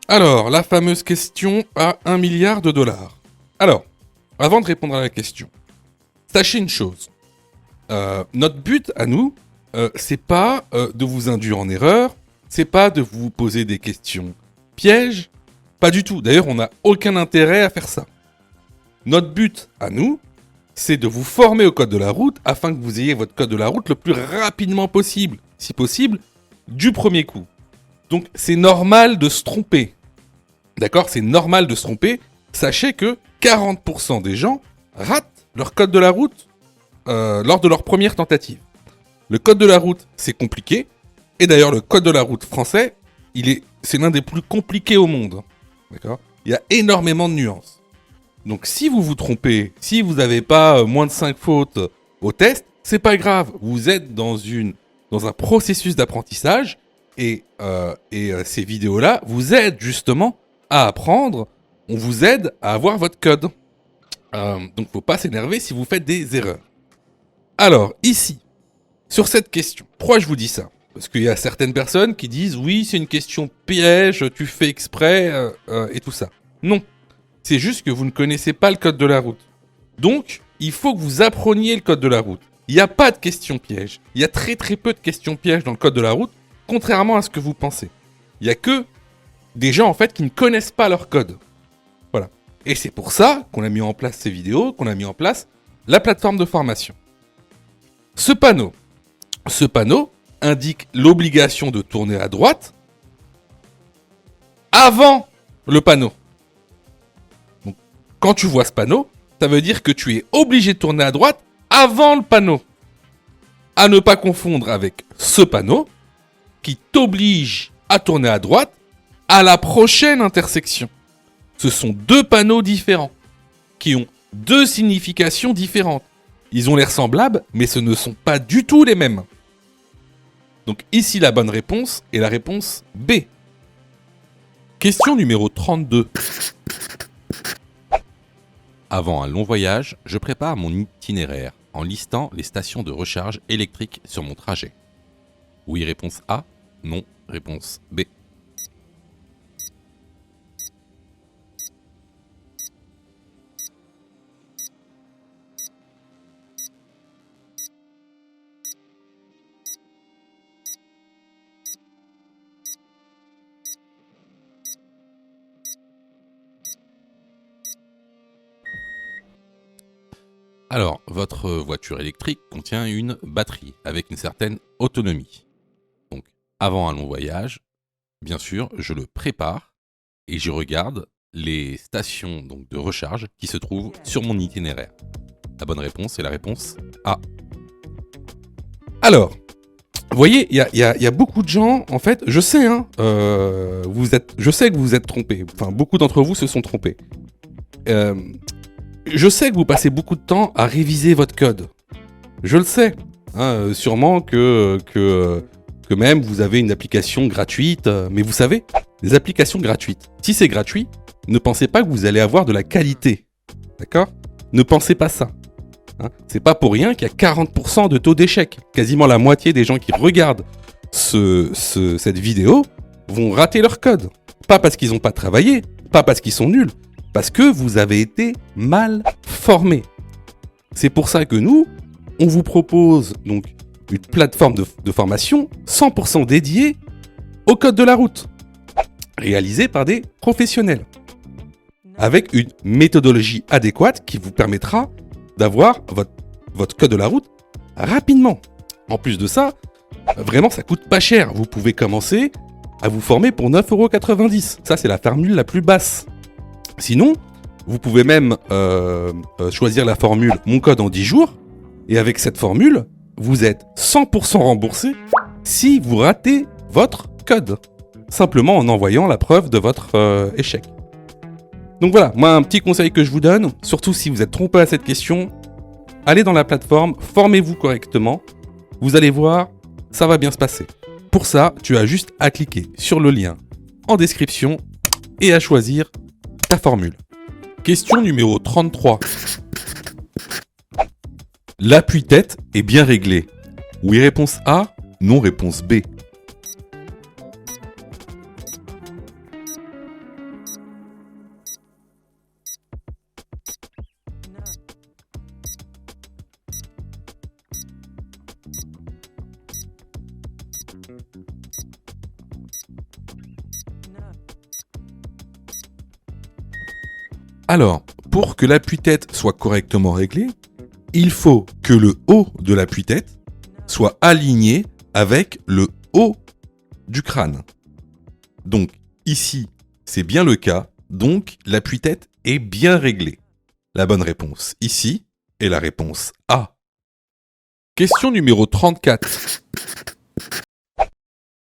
[SPEAKER 1] Alors, la fameuse question à 1 milliard de dollars. Alors, avant de répondre à la question, sachez une chose. Notre but à nous, c'est pas de vous induire en erreur, c'est pas de vous poser des questions pièges, pas du tout. D'ailleurs, on n'a aucun intérêt à faire ça. Notre but à nous, c'est de vous former au code de la route afin que vous ayez votre code de la route le plus rapidement possible, si possible, du premier coup. Donc, c'est normal de se tromper. D'accord ? C'est normal de se tromper. Sachez que 40% des gens ratent leur code de la route lors de leur première tentative. Le code de la route, c'est compliqué. Et d'ailleurs, le code de la route français, c'est l'un des plus compliqués au monde. D'accord ? Il y a énormément de nuances. Donc si vous vous trompez, si vous n'avez pas moins de 5 fautes au test, c'est pas grave. Vous êtes dans un processus d'apprentissage et ces vidéos-là vous aident justement à apprendre. On vous aide à avoir votre code. Donc faut pas s'énerver si vous faites des erreurs. Alors ici, sur cette question, pourquoi je vous dis ça ? Parce qu'il y a certaines personnes qui disent oui, c'est une question piège, tu fais exprès et tout ça. Non. C'est juste que vous ne connaissez pas le code de la route. Donc, il faut que vous appreniez le code de la route. Il n'y a pas de questions pièges. Il y a très très peu de questions pièges dans le code de la route, contrairement à ce que vous pensez. Il n'y a que des gens en fait qui ne connaissent pas leur code. Voilà. Et c'est pour ça qu'on a mis en place ces vidéos, qu'on a mis en place la plateforme de formation. Ce panneau indique l'obligation de tourner à droite avant le panneau. Quand tu vois ce panneau, ça veut dire que tu es obligé de tourner à droite avant le panneau. À ne pas confondre avec ce panneau qui t'oblige à tourner à droite à la prochaine intersection. Ce sont deux panneaux différents qui ont deux significations différentes. Ils ont l'air semblables, mais ce ne sont pas du tout les mêmes. Donc ici, la bonne réponse est la réponse B. Question numéro 32. Avant un long voyage, je prépare mon itinéraire en listant les stations de recharge électrique sur mon trajet. Oui, réponse A. Non, réponse B. Alors, votre voiture électrique contient une batterie avec une certaine autonomie. Donc, avant un long voyage, bien sûr, je le prépare et je regarde les stations donc, de recharge qui se trouvent sur mon itinéraire. La bonne réponse est la réponse A. Alors, vous voyez, il y a beaucoup de gens, en fait, je sais, je sais que vous êtes trompés. Enfin, beaucoup d'entre vous se sont trompés. Je sais que vous passez beaucoup de temps à réviser votre code. Je le sais. Sûrement que même vous avez une application gratuite. Mais vous savez, les applications gratuites, si c'est gratuit, ne pensez pas que vous allez avoir de la qualité. D'accord ? Ne pensez pas ça. C'est pas pour rien qu'il y a 40% de taux d'échec. Quasiment la moitié des gens qui regardent cette vidéo vont rater leur code. Pas parce qu'ils n'ont pas travaillé, pas parce qu'ils sont nuls, parce que vous avez été mal formés. C'est pour ça que nous, on vous propose donc une plateforme de formation 100% dédiée au code de la route, réalisée par des professionnels, avec une méthodologie adéquate qui vous permettra d'avoir votre code de la route rapidement. En plus de ça, vraiment ça coûte pas cher. Vous pouvez commencer à vous former pour 9,90 €. Ça c'est la formule la plus basse. Sinon, vous pouvez même choisir la formule Mon code en 10 jours. Et avec cette formule, vous êtes 100% remboursé si vous ratez votre code. Simplement en envoyant la preuve de votre échec. Donc voilà, moi un petit conseil que je vous donne, surtout si vous êtes trompé à cette question, allez dans la plateforme, formez-vous correctement. Vous allez voir, ça va bien se passer. Pour ça, tu as juste à cliquer sur le lien en description et à choisir ta formule. Question numéro 33. L'appui-tête est bien réglé. Oui, réponse A. Non, réponse B. Alors, pour que l'appui-tête soit correctement réglé, il faut que le haut de l'appui-tête soit aligné avec le haut du crâne. Donc ici, c'est bien le cas, donc l'appui-tête est bien réglé. La bonne réponse ici est la réponse A. Question numéro 34.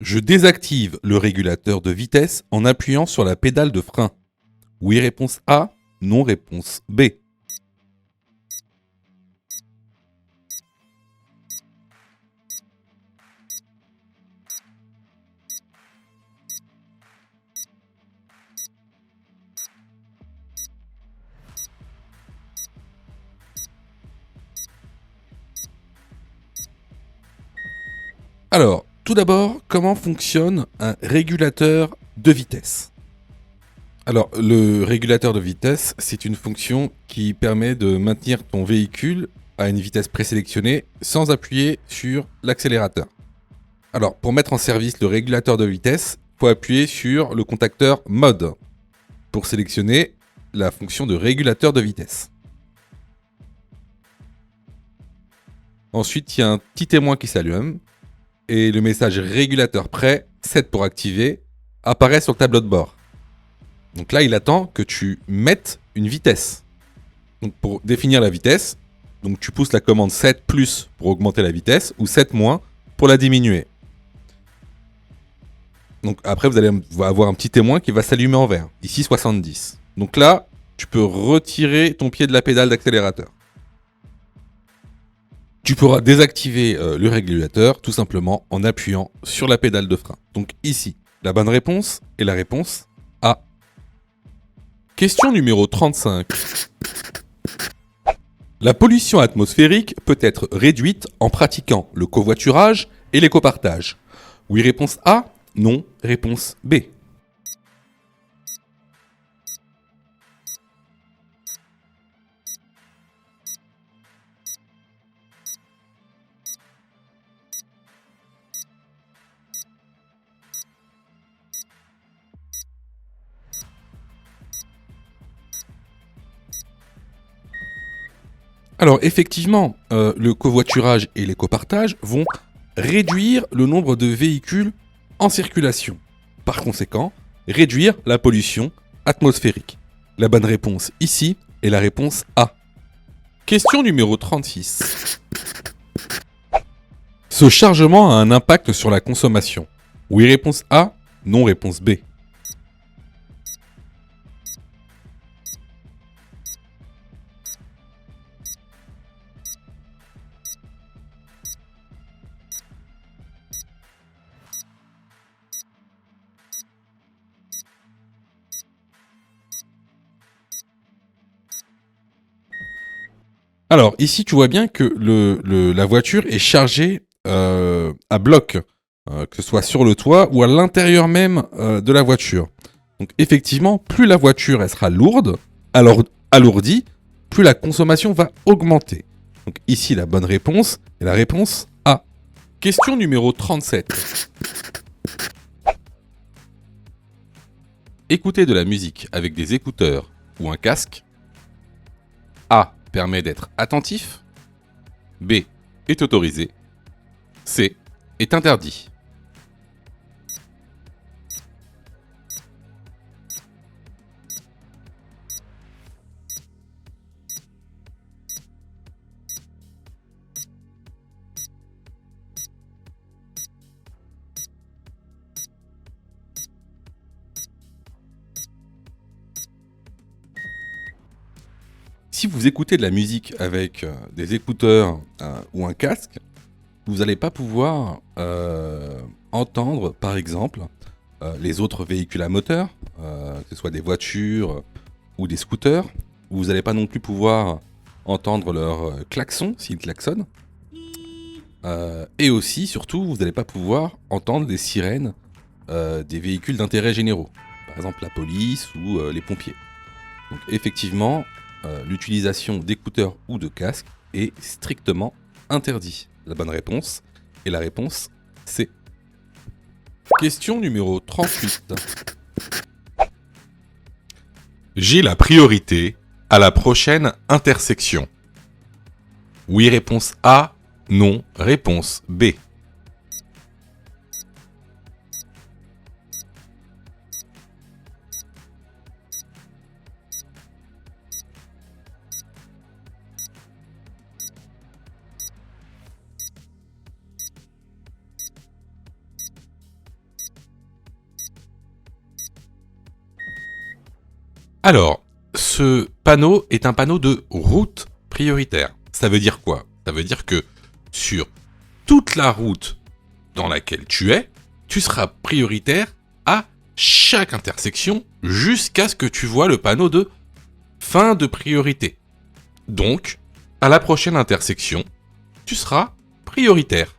[SPEAKER 1] Je désactive le régulateur de vitesse en appuyant sur la pédale de frein. Oui, réponse A. Non, réponse B. Alors, tout d'abord, comment fonctionne un régulateur de vitesse ? Alors, le régulateur de vitesse, c'est une fonction qui permet de maintenir ton véhicule à une vitesse présélectionnée sans appuyer sur l'accélérateur. Alors, pour mettre en service le régulateur de vitesse, il faut appuyer sur le contacteur Mode pour sélectionner la fonction de régulateur de vitesse. Ensuite, il y a un petit témoin qui s'allume et le message régulateur prêt, 7 pour activer, apparaît sur le tableau de bord. Donc là, il attend que tu mettes une vitesse. Donc pour définir la vitesse, donc tu pousses la commande 7 plus pour augmenter la vitesse ou 7 moins pour la diminuer. Donc après, vous allez avoir un petit témoin qui va s'allumer en vert. Ici, 70. Donc là, tu peux retirer ton pied de la pédale d'accélérateur. Tu pourras désactiver le régulateur tout simplement en appuyant sur la pédale de frein. Donc ici, la bonne réponse est la réponse A. Question numéro 35. La pollution atmosphérique peut être réduite en pratiquant le covoiturage et l'écopartage. Oui, réponse A. Non, réponse B. Alors effectivement, le covoiturage et l'écopartage vont réduire le nombre de véhicules en circulation. Par conséquent, réduire la pollution atmosphérique. La bonne réponse ici est la réponse A. Question numéro 36. Ce chargement a un impact sur la consommation. Oui, réponse A. Non, réponse B. Alors, ici, tu vois bien que la voiture est chargée à bloc, que ce soit sur le toit ou à l'intérieur même de la voiture. Donc, effectivement, plus la voiture elle sera lourde, alors alourdie, plus la consommation va augmenter. Donc, ici, la bonne réponse est la réponse A. Question numéro 37. Écouter de la musique avec des écouteurs ou un casque. A. Permet d'être attentif. B. Est autorisé. C. Est interdit. si vous écoutez de la musique avec des écouteurs ou un casque, vous n'allez pas pouvoir entendre, par exemple, les autres véhicules à moteur, que ce soit des voitures ou des scooters. Vous n'allez pas non plus pouvoir entendre leur klaxon s'ils klaxonnent. Et aussi, surtout, vous n'allez pas pouvoir entendre des sirènes des véhicules d'intérêt généraux. Par exemple, la police ou les pompiers. Donc effectivement, l'utilisation d'écouteurs ou de casques est strictement interdit. La bonne réponse est la réponse C. Question numéro 38.
[SPEAKER 2] J'ai la priorité à la prochaine intersection. Oui, réponse A. Non, réponse B. Alors, ce panneau est un panneau de route prioritaire. Ça veut dire quoi? Ça veut dire que sur toute la route dans laquelle tu es, tu seras prioritaire à chaque intersection jusqu'à ce que tu vois le panneau de fin de priorité. Donc, à la prochaine intersection, tu seras prioritaire.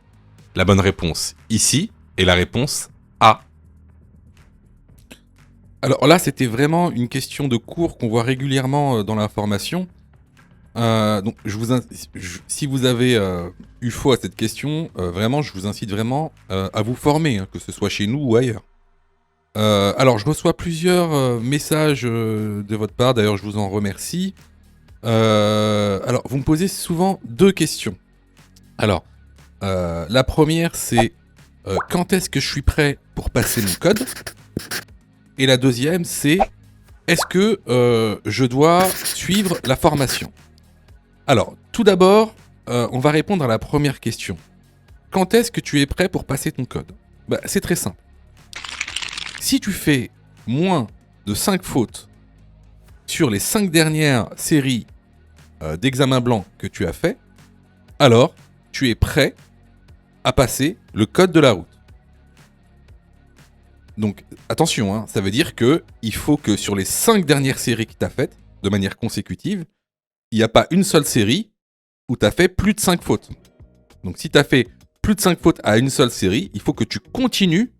[SPEAKER 2] La bonne réponse ici est la réponse A.
[SPEAKER 1] Alors là, c'était vraiment une question de cours qu'on voit régulièrement dans la formation. Donc, si vous avez eu faux à cette question, vraiment, je vous incite vraiment à vous former, hein, que ce soit chez nous ou ailleurs. Alors, je reçois plusieurs messages de votre part, d'ailleurs, je vous en remercie. Alors, vous me posez souvent deux questions. Alors, la première, c'est quand est-ce que je suis prêt pour passer mon code? Et la deuxième, c'est est-ce que je dois suivre la formation? Alors, tout d'abord, on va répondre à la première question. Quand est-ce que tu es prêt pour passer ton code? C'est très simple. Si tu fais moins de 5 fautes sur les 5 dernières séries d'examens blancs que tu as fait, alors tu es prêt à passer le code de la route. Donc attention, hein, ça veut dire qu'il faut que sur les 5 dernières séries que tu as faites, de manière consécutive, il n'y a pas une seule série où tu as fait plus de 5 fautes. Donc si tu as fait plus de 5 fautes à une seule série, il faut que tu continues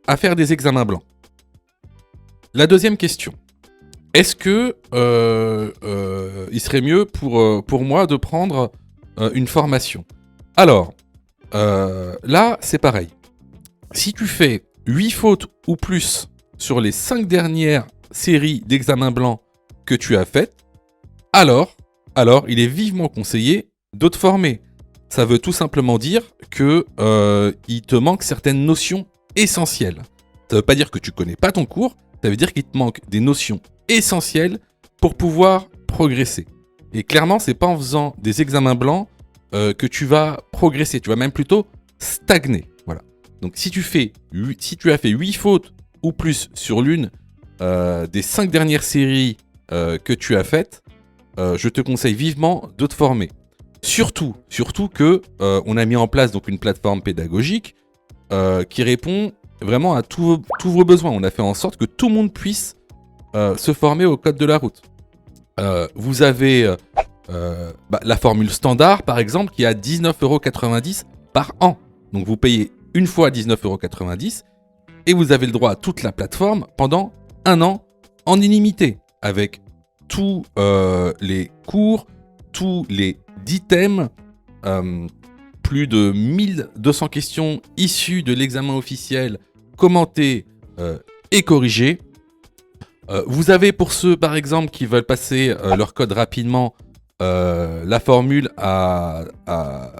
[SPEAKER 1] à faire des examens blancs. La deuxième question. Est-ce que il serait mieux pour moi de prendre une formation? Alors, là, c'est pareil. Si tu fais 8 fautes ou plus sur les 5 dernières séries d'examens blancs que tu as faites, alors, il est vivement conseillé de te former. Ça veut tout simplement dire que il te manque certaines notions essentielles. Ça veut pas dire que tu connais pas ton cours, ça veut dire qu'il te manque des notions essentielles pour pouvoir progresser. Et clairement, c'est pas en faisant des examens blancs que tu vas progresser, tu vas même plutôt stagner. Voilà. Donc si tu as fait 8 fautes ou plus sur l'une des 5 dernières séries que tu as faites, je te conseille vivement de te former. Surtout que on a mis en place donc une plateforme pédagogique qui répond vraiment à tous vos besoins. On a fait en sorte que tout le monde puisse se former au code de la route. Vous avez la formule standard, par exemple, qui est à 19,90 € par an. Donc vous payez une fois 19,90 € et vous avez le droit à toute la plateforme pendant un an en illimité, avec tous les cours, tous les 10 thèmes, plus de 1200 questions issues de l'examen officiel, commentées et corrigées. Vous avez pour ceux, par exemple, qui veulent passer leur code rapidement, la formule à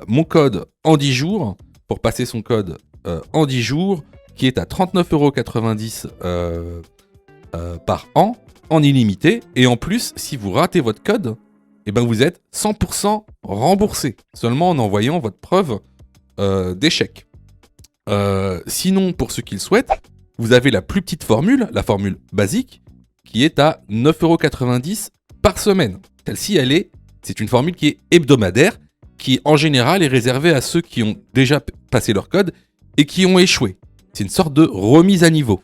[SPEAKER 1] mon code en 10 jours, pour passer son code en 10 jours, qui est à 39,90 € par an, en illimité. Et en plus, si vous ratez votre code, eh ben vous êtes 100% remboursé, seulement en envoyant votre preuve d'échec. Sinon, pour ceux qui le souhaitent, vous avez la plus petite formule, la formule basique, qui est à 9,90 € par semaine. Celle-ci, c'est une formule qui est hebdomadaire, qui en général est réservée à ceux qui ont déjà passé leur code et qui ont échoué. C'est une sorte de remise à niveau.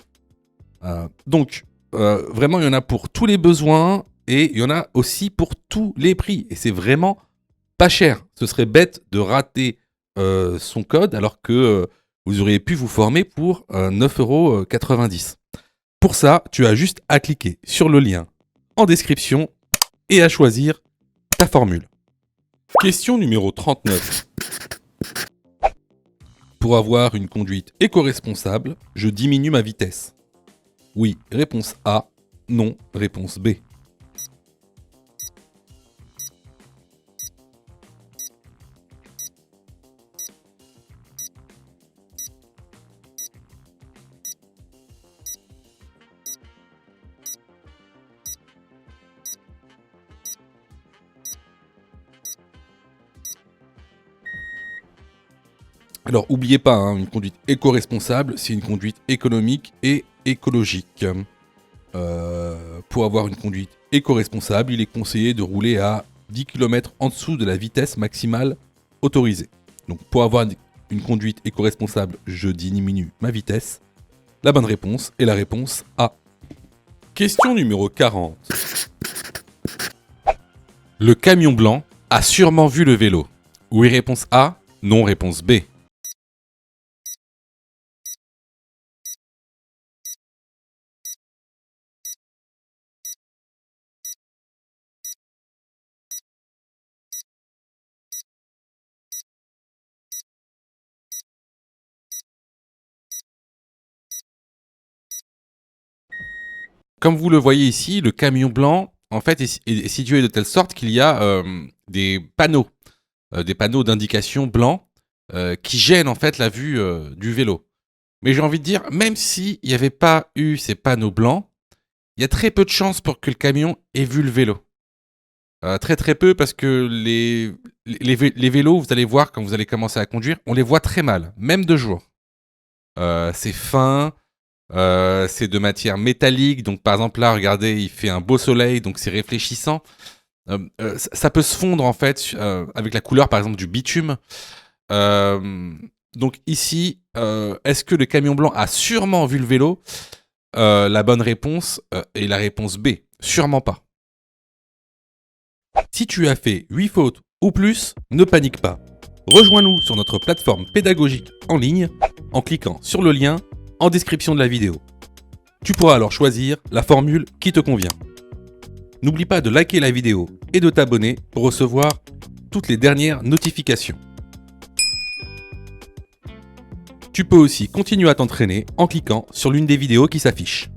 [SPEAKER 1] Donc, vraiment, il y en a pour tous les besoins et il y en a aussi pour tous les prix. Et c'est vraiment pas cher. Ce serait bête de rater son code alors que vous auriez pu vous former pour 9,90 €. Pour ça, tu as juste à cliquer sur le lien en description et à choisir ta formule. Question numéro 39. Pour avoir une conduite éco-responsable, je diminue ma vitesse. Oui, réponse A. Non, réponse B. Alors, n'oubliez pas, une conduite éco-responsable, c'est une conduite économique et écologique. Pour avoir une conduite éco-responsable, il est conseillé de rouler à 10 km en dessous de la vitesse maximale autorisée. Donc, pour avoir une conduite éco-responsable, je diminue ma vitesse. La bonne réponse est la réponse A. Question numéro 40. Le camion blanc a sûrement vu le vélo. Oui, réponse A. Non, réponse B. Comme vous le voyez ici, le camion blanc, en fait, est situé de telle sorte qu'il y a des panneaux d'indication blancs qui gênent en fait la vue du vélo. Mais j'ai envie de dire, même s'il n'y avait pas eu ces panneaux blancs, il y a très peu de chances pour que le camion ait vu le vélo. Très très peu parce que les vélos, vous allez voir quand vous allez commencer à conduire, on les voit très mal, même de jour. C'est fin. C'est de matière métallique, donc par exemple là, regardez, il fait un beau soleil, donc c'est réfléchissant. Ça peut se fondre en fait avec la couleur par exemple du bitume. Donc ici, est-ce que le camion blanc a sûrement vu le vélo ? La bonne réponse est la réponse B, sûrement pas. Si tu as fait 8 fautes ou plus, ne panique pas. Rejoins-nous sur notre plateforme pédagogique en ligne en cliquant sur le lien en description de la vidéo. Tu pourras alors choisir la formule qui te convient. N'oublie pas de liker la vidéo et de t'abonner pour recevoir toutes les dernières notifications. Tu peux aussi continuer à t'entraîner en cliquant sur l'une des vidéos qui s'affichent.